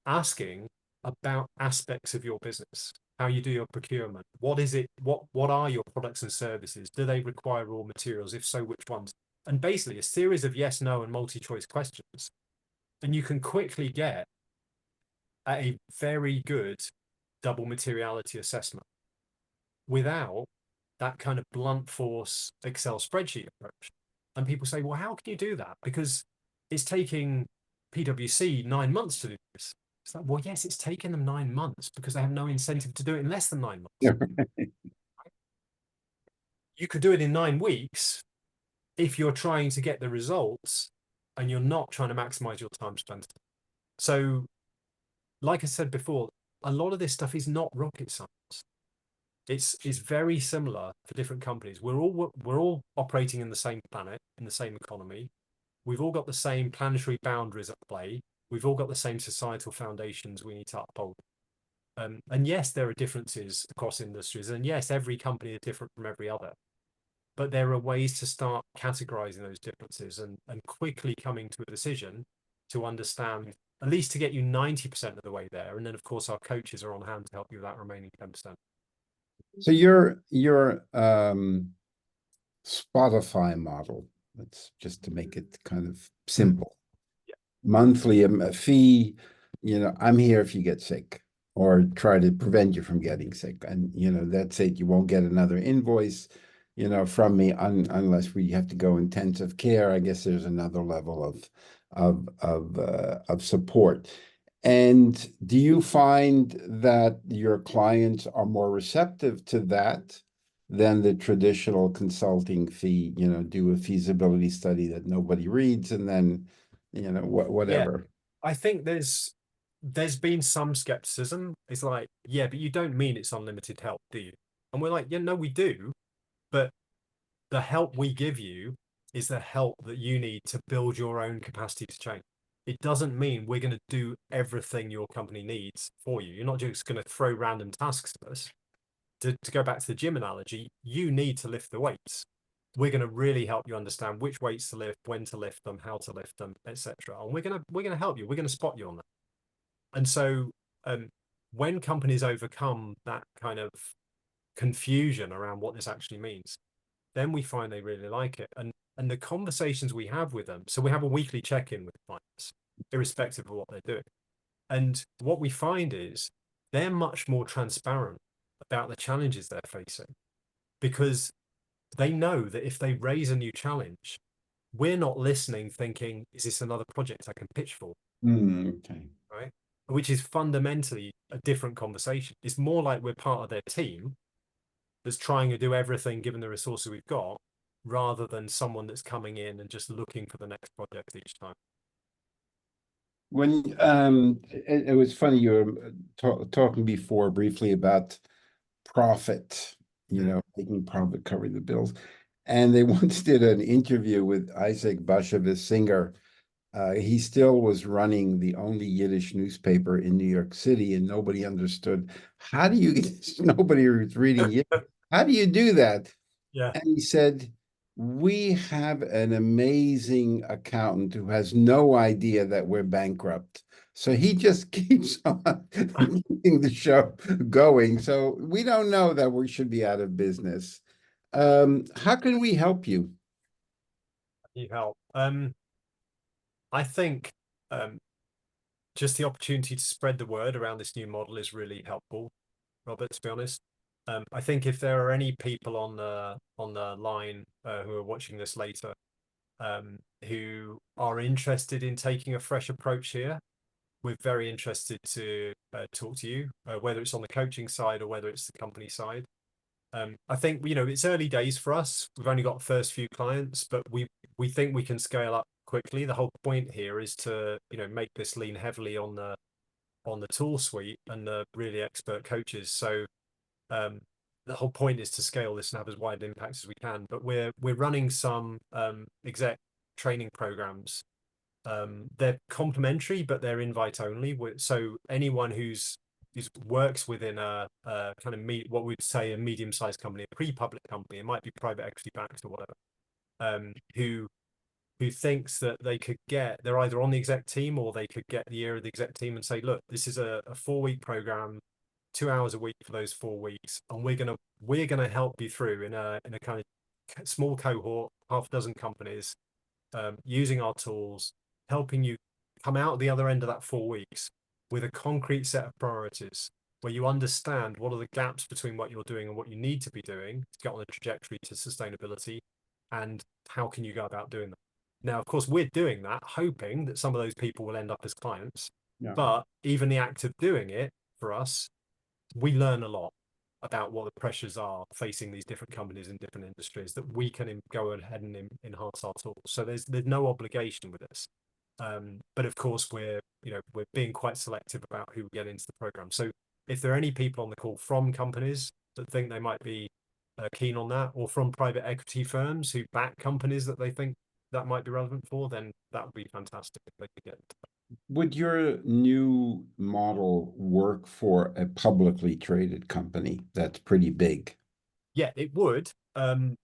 asking about aspects of your business, how you do your procurement. What is it? What are your products and services? Do they require raw materials? If so, which ones? And basically a series of yes, no, and multi-choice questions. And you can quickly get a very good double materiality assessment without that kind of blunt force Excel spreadsheet approach. And people say, well, how can you do that? Because it's taking PwC 9 months to do this. It's like, well, yes, it's taken them 9 months because they have no incentive to do it in less than 9 months. Yeah. You could do it in 9 weeks if you're trying to get the results and you're not trying to maximize your time spent. So, like I said before, a lot of this stuff is not rocket science. It's very similar for different companies. We're all operating in the same planet, in the same economy. We've all got the same planetary boundaries at play. We've all got the same societal foundations we need to uphold. And yes, there are differences across industries. And yes, every company is different from every other. But there are ways to start categorizing those differences and quickly coming to a decision to understand, at least to get you 90% of the way there. And then, of course, our coaches are on hand to help you with that remaining 10%. So your Spotify model, that's just to make it kind of simple. Yeah. Monthly a fee, I'm here if you get sick or try to prevent you from getting sick. And, that's it. You won't get another invoice, from me unless we have to go intensive care. I guess there's another level of support. And do you find that your clients are more receptive to that than the traditional consulting fee, do a feasibility study that nobody reads and then, whatever? Yeah, I think there's been some skepticism. It's like, yeah, but you don't mean it's unlimited help, do you? And we're like, yeah, no, we do. But the help we give you is the help that you need to build your own capacity to change. It doesn't mean we're going to do everything your company needs for you. You're not just going to throw random tasks at us. To go back to the gym analogy, you need to lift the weights. We're going to really help you understand which weights to lift, when to lift them, how to lift them, etc. And we're going to help you. We're going to spot you on that. And so when companies overcome that kind of confusion around what this actually means, then we find they really like it. And the conversations we have with them, so we have a weekly check-in with clients, irrespective of what they're doing. And what we find is they're much more transparent about the challenges they're facing because they know that if they raise a new challenge, we're not listening thinking, is this another project I can pitch for? Okay. Right? Which is fundamentally a different conversation. It's more like we're part of their team that's trying to do everything given the resources we've got, rather than someone that's coming in and just looking for the next project each time. When it was funny, you were talking before briefly about profit, making profit cover the bills. And they once did an interview with Isaac Bashevis Singer. He still was running the only Yiddish newspaper in New York City, and nobody understood. How do you, nobody was reading Yiddish. How do you do that? Yeah. And he said, we have an amazing accountant who has no idea that we're bankrupt. So he just keeps on keeping the show going. So we don't know that we should be out of business. How can we help you? You help. I think just the opportunity to spread the word around this new model is really helpful, Robert, to be honest. I think if there are any people on the line who are watching this later who are interested in taking a fresh approach here, we're very interested to talk to you, whether it's on the coaching side or whether it's the company side. I think it's early days for us. We've only got the first few clients, but we think we can scale up quickly. The whole point here is to make this lean heavily on the tool suite and the really expert coaches. So the whole point is to scale this and have as wide an impact as we can. But we're running some exec training programs They're complimentary, but they're invite only. So anyone who works within a kind of what we'd say a medium-sized company, a pre-public company, it might be private equity backed or whatever, who thinks that they're either on the exec team or they could get the ear of the exec team and say, look, this is a 4-week program, 2 hours a week for those 4 weeks, and we're gonna help you through in a kind of small cohort, half a dozen companies, using our tools, helping you come out the other end of that 4 weeks with a concrete set of priorities where you understand what are the gaps between what you're doing and what you need to be doing to get on a trajectory to sustainability, and how can you go about doing that. Now, of course, we're doing that, hoping that some of those people will end up as clients. Yeah. But even the act of doing it, for us, we learn a lot about what the pressures are facing these different companies in different industries that we can go ahead and enhance our tools. So there's no obligation with this. But of course, we're being quite selective about who we get into the program. So if there are any people on the call from companies that think they might be keen on that, or from private equity firms who back companies that they think that might be relevant for, then that would be fantastic if they could get into that. Would your new model work for a publicly traded company that's pretty big? Yeah, it would. And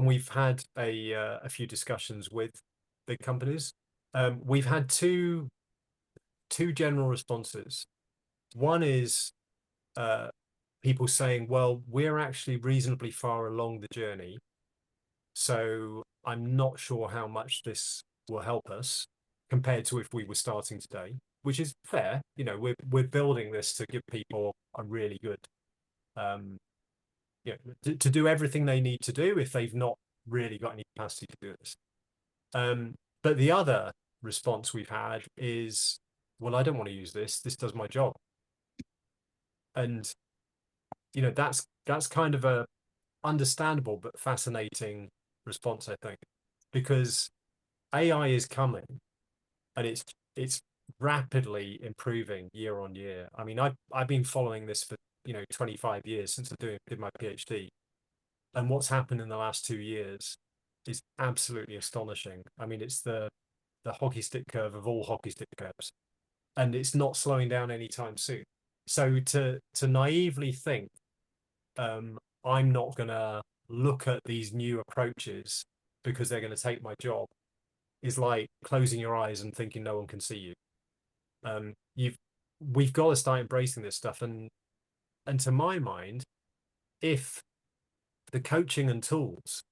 we've had a few discussions with big companies. We've had two general responses. One is people saying, well, we're actually reasonably far along the journey, so I'm not sure how much this will help us compared to if we were starting today, which is fair. We're building this to give people a really good, to do everything they need to do if they've not really got any capacity to do this. But the other response we've had is, well, I don't want to use this. This does my job. And, that's kind of a understandable but fascinating response, I think, because AI is coming and it's rapidly improving year on year. I mean, I've been following this for 25 years since I did my PhD, and what's happened in the last 2 years is absolutely astonishing. I mean, it's the hockey stick curve of all hockey stick curves, and it's not slowing down anytime soon. So to naively think, I'm not gonna look at these new approaches because they're going to take my job, is like closing your eyes and thinking no one can see you. We've got to start embracing this stuff, and to my mind, if the coaching and tools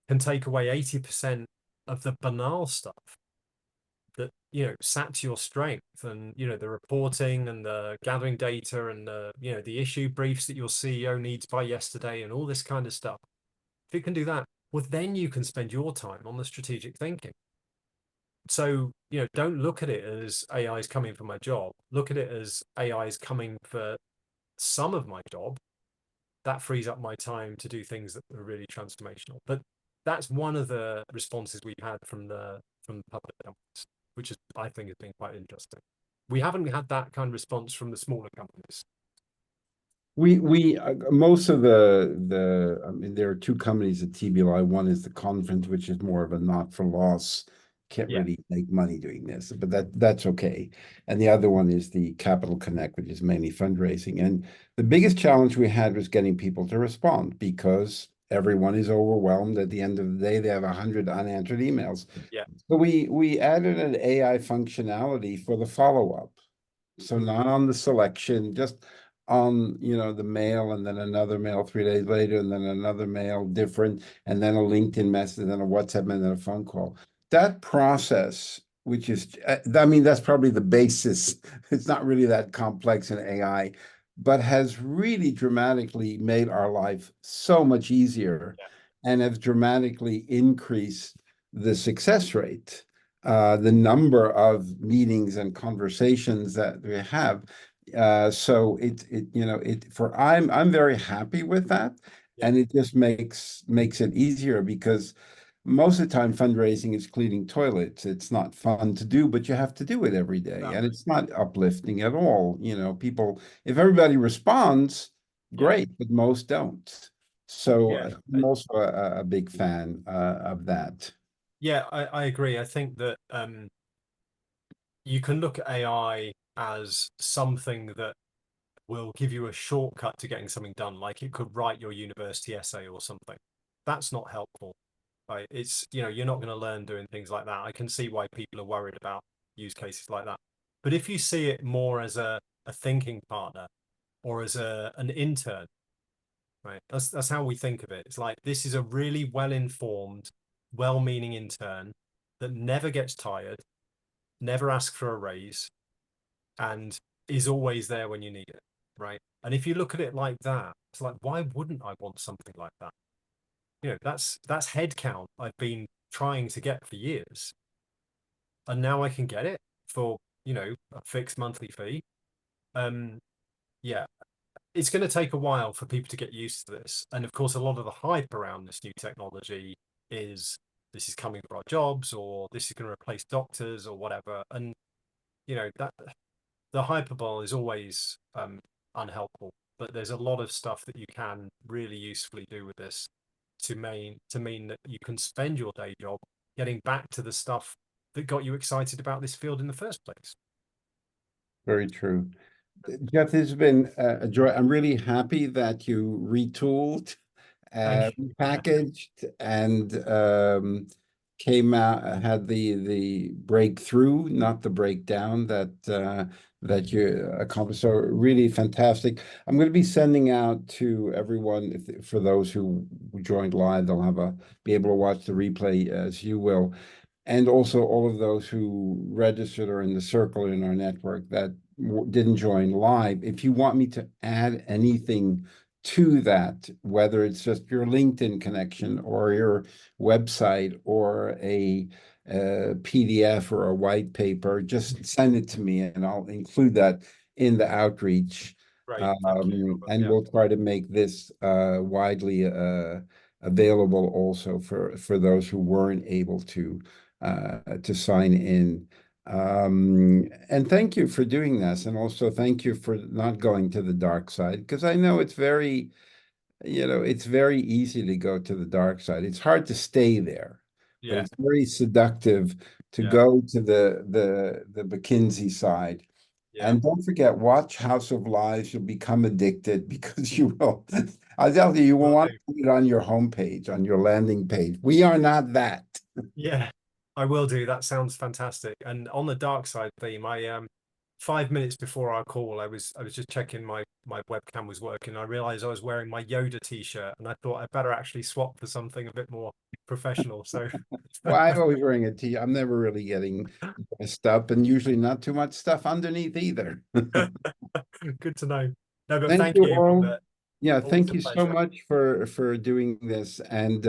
can take away 80% of the banal stuff that saps your strength, and the reporting and the gathering data and the issue briefs that your CEO needs by yesterday and all this kind of stuff, if it can do that, well, then you can spend your time on the strategic thinking. So, don't look at it as AI is coming for my job. Look at it as AI is coming for some of my job. That frees up my time to do things that are really transformational. But that's one of the responses we've had from public companies, which is, I think, has been quite interesting. We haven't had that kind of response from the smaller companies. We most of I mean, there are two companies at TBLI. One is the conference, which is more of a not for loss, can't really make money doing this, but that's okay. And the other one is the Capital Connect, which is mainly fundraising. And the biggest challenge we had was getting people to respond, because everyone is overwhelmed. At the end of the day, they have 100 unanswered emails. Yeah. So we added an AI functionality for the follow-up. So not on the selection, just on the mail, and then another mail 3 days later, and then another mail different, and then a LinkedIn message, and then a WhatsApp, and then a phone call. That process, which is, I mean, that's probably the basis. It's not really that complex in AI, but has really dramatically made our life so much easier, and has dramatically increased the success rate, the number of meetings and conversations that we have. So I'm very happy with that, and it just makes it easier, because most of the time fundraising is cleaning toilets. It's not fun to do, but you have to do it every day, and it's not uplifting at all. People, if everybody responds, great, but most don't. So I'm also a big fan of that. Yeah, I agree. I think that you can look at AI as something that will give you a shortcut to getting something done, like it could write your university essay or something. That's not helpful, right? It's, you're not going to learn doing things like that. I can see why people are worried about use cases like that. But if you see it more as a thinking partner or as an intern, right? That's how we think of it. It's like, this is a really well-informed, well-meaning intern that never gets tired, never asks for a raise, and is always there when you need it, right? And if you look at it like that, it's like, why wouldn't I want something like that? That's headcount I've been trying to get for years, and now I can get it for a fixed monthly fee. Yeah, it's going to take a while for people to get used to this, and of course, a lot of the hype around this new technology is this is coming for our jobs, or this is going to replace doctors, or whatever. And that the hyperbole is always unhelpful, but there's a lot of stuff that you can really usefully do with this to mean that you can spend your day job getting back to the stuff that got you excited about this field in the first place. Very true. Geoff, this has been a joy. I'm really happy that you retooled, Thank you. packaged, and came out, had the breakthrough, not the breakdown that you accomplished. So really fantastic. I'm going to be sending out to everyone, for those who joined live, they'll be able to watch the replay as you will. And also all of those who registered or in the circle in our network that didn't join live. If you want me to add anything to that, whether it's just your LinkedIn connection or your website or a PDF or a white paper, just send it to me and I'll include that in the outreach. Great, thank you, Robert. And Yeah, we'll try to make this widely available also for those who weren't able to sign in. And thank you for doing this. And also thank you for not going to the dark side, because I know it's very, it's very easy to go to the dark side. It's hard to stay there, but yeah, it's very seductive to yeah, go to the McKinsey side. yeah. And don't forget, watch House of Lies. You'll become addicted because you will. I tell you, you will Will want do. to put it on your homepage, on your landing page. We are not that. Yeah, I will do. That sounds fantastic. And on the dark side theme, I 5 minutes before our call, I was just checking my webcam was working. I realized I was wearing my Yoda t-shirt, and I thought I better actually swap for something a bit more professional. So Well, I'm always wearing a tee. I'm never really getting dressed up, and usually not too much stuff underneath either. good to know. No, but Thank thank you you, all. Robert. Yeah, Always thank a you so pleasure. much for doing this, and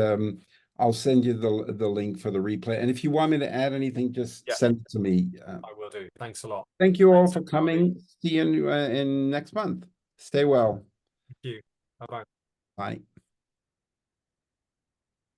I'll send you the link for the replay. And if you want me to add anything, just Yeah, send it to me. I will do. Thanks a lot. Thank you all Thanks, for everybody. coming. See you in next month. Stay well. Thank you. Bye bye. Bye.